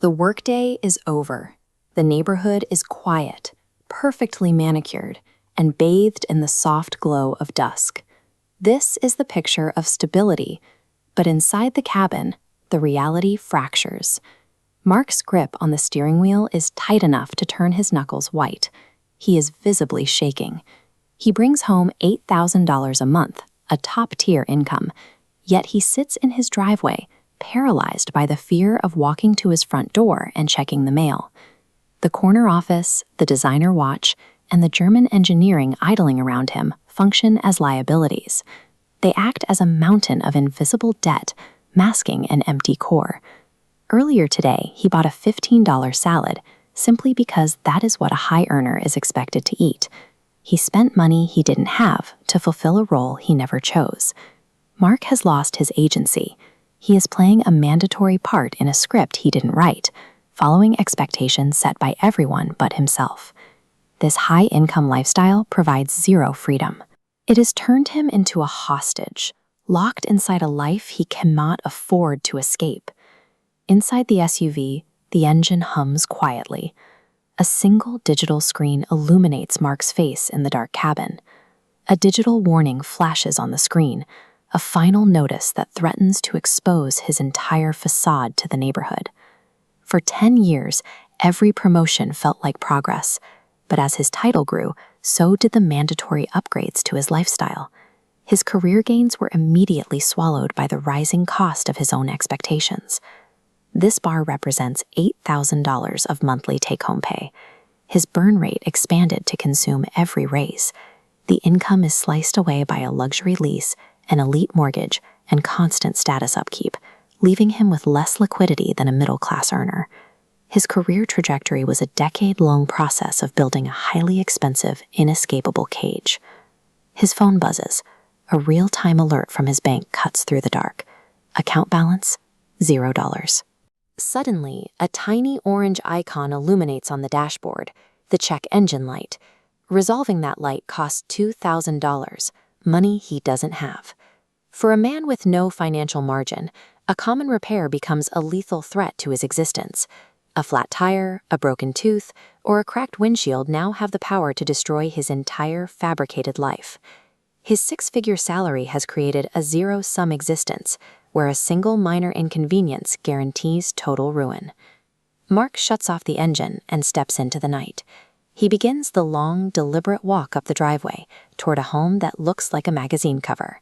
The workday is over. The neighborhood is quiet, perfectly manicured, and bathed in the soft glow of dusk. This is the picture of stability, but inside the cabin, the reality fractures. Mark's grip on the steering wheel is tight enough to turn his knuckles white. He is visibly shaking. He brings home $8,000 a month, a top-tier income, yet he sits in his driveway, paralyzed by the fear of walking to his front door and checking the mail. The corner office, the designer watch, and the German engineering idling around him function as liabilities. They act as a mountain of invisible debt, masking an empty core. Earlier today, he bought a $15 salad simply because that is what a high earner is expected to eat. He spent money he didn't have to fulfill a role he never chose. Mark has lost his agency. He is playing a mandatory part in a script he didn't write, following expectations set by everyone but himself. This high-income lifestyle provides zero freedom. It has turned him into a hostage, locked inside a life he cannot afford to escape. Inside the SUV, the engine hums quietly. A single digital screen illuminates Mark's face in the dark cabin. A digital warning flashes on the screen, a final notice that threatens to expose his entire facade to the neighborhood. For 10 years, every promotion felt like progress, but as his title grew, so did the mandatory upgrades to his lifestyle. His career gains were immediately swallowed by the rising cost of his own expectations. This bar represents $8,000 of monthly take-home pay. His burn rate expanded to consume every raise. The income is sliced away by a luxury lease, an elite mortgage, and constant status upkeep, leaving him with less liquidity than a middle-class earner. His career trajectory was a decade-long process of building a highly expensive, inescapable cage. His phone buzzes. A real-time alert from his bank cuts through the dark. Account balance, $0. Suddenly, a tiny orange icon illuminates on the dashboard, the check engine light. Resolving that light costs $2,000, money he doesn't have. For a man with no financial margin, a common repair becomes a lethal threat to his existence. A flat tire, a broken tooth, or a cracked windshield now have the power to destroy his entire fabricated life. His six-figure salary has created a zero-sum existence, where a single minor inconvenience guarantees total ruin. Mark shuts off the engine and steps into the night. He begins the long, deliberate walk up the driveway toward a home that looks like a magazine cover.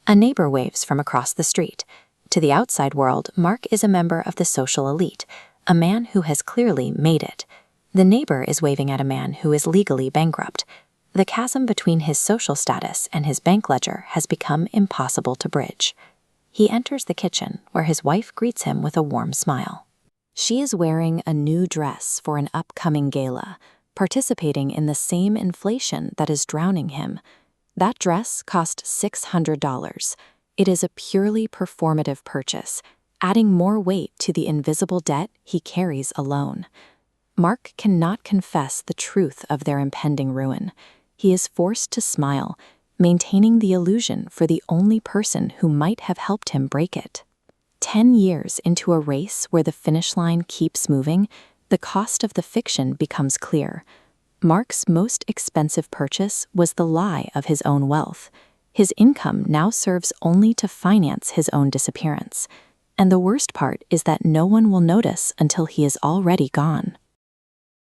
A neighbor waves from across the street. To the outside world, Mark is a member of the social elite, a man who has clearly made it. The neighbor is waving at a man who is legally bankrupt. The chasm between his social status and his bank ledger has become impossible to bridge. He enters the kitchen, where his wife greets him with a warm smile. She is wearing a new dress for an upcoming gala, participating in the same inflation that is drowning him. That dress cost $600. It is a purely performative purchase, adding more weight to the invisible debt he carries alone. Mark cannot confess the truth of their impending ruin. He is forced to smile, maintaining the illusion for the only person who might have helped him break it. 10 years into a race where the finish line keeps moving, the cost of the fiction becomes clear. Mark's most expensive purchase was the lie of his own wealth. His income now serves only to finance his own disappearance. And the worst part is that no one will notice until he is already gone.